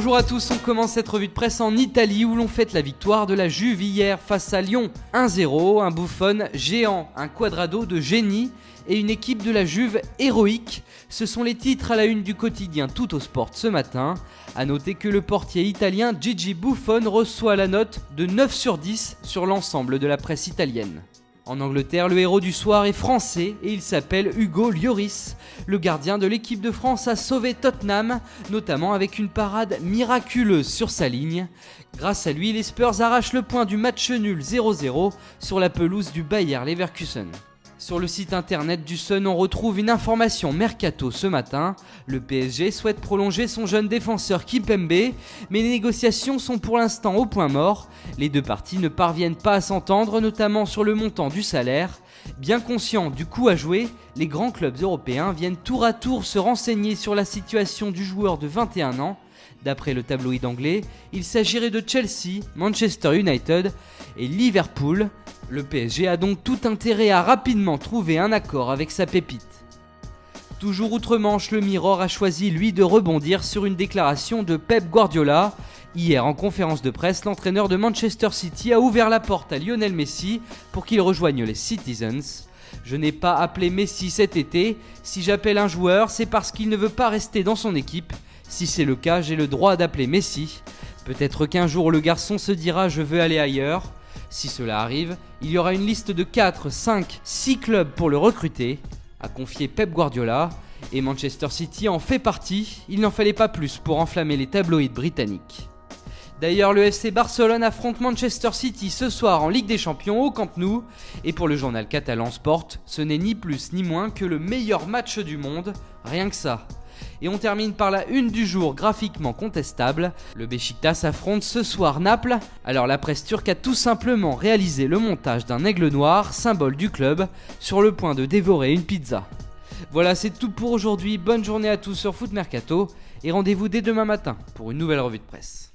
Bonjour à tous, on commence cette revue de presse en Italie où l'on fête la victoire de la Juve hier face à Lyon. 1-0, un Buffon géant, un Quadrado de génie et une équipe de la Juve héroïque. Ce sont les titres à la une du quotidien Tuttosport ce matin. A noter que le portier italien Gigi Buffon reçoit la note de 9 sur 10 sur l'ensemble de la presse italienne. En Angleterre, le héros du soir est français et il s'appelle Hugo Lloris. Le gardien de l'équipe de France a sauvé Tottenham, notamment avec une parade miraculeuse sur sa ligne. Grâce à lui, les Spurs arrachent le point du match nul 0-0 sur la pelouse du Bayer Leverkusen. Sur le site internet du Sun, on retrouve une information mercato ce matin. Le PSG souhaite prolonger son jeune défenseur Kimpembe, mais les négociations sont pour l'instant au point mort. Les deux parties ne parviennent pas à s'entendre, notamment sur le montant du salaire. Bien conscients du coup à jouer, les grands clubs européens viennent tour à tour se renseigner sur la situation du joueur de 21 ans. D'après le tabloïd anglais, il s'agirait de Chelsea, Manchester United et Liverpool. Le PSG a donc tout intérêt à rapidement trouver un accord avec sa pépite. Toujours outre-Manche, le Mirror a choisi lui de rebondir sur une déclaration de Pep Guardiola. Hier en conférence de presse, l'entraîneur de Manchester City a ouvert la porte à Lionel Messi pour qu'il rejoigne les Citizens. Je n'ai pas appelé Messi cet été, si j'appelle un joueur c'est parce qu'il ne veut pas rester dans son équipe. Si c'est le cas, j'ai le droit d'appeler Messi. Peut-être qu'un jour le garçon se dira je veux aller ailleurs. Si cela arrive, il y aura une liste de 4, 5, 6 clubs pour le recruter, a confié Pep Guardiola, et Manchester City en fait partie, il n'en fallait pas plus pour enflammer les tabloïds britanniques. D'ailleurs, le FC Barcelone affronte Manchester City ce soir en Ligue des Champions au Camp Nou, et pour le journal catalan Sport, ce n'est ni plus ni moins que le meilleur match du monde, rien que ça. Et on termine par la une du jour graphiquement contestable. Le Beşiktaş affronte ce soir Naples. Alors la presse turque a tout simplement réalisé le montage d'un aigle noir, symbole du club, sur le point de dévorer une pizza. Voilà, c'est tout pour aujourd'hui. Bonne journée à tous sur Foot Mercato et rendez-vous dès demain matin pour une nouvelle revue de presse.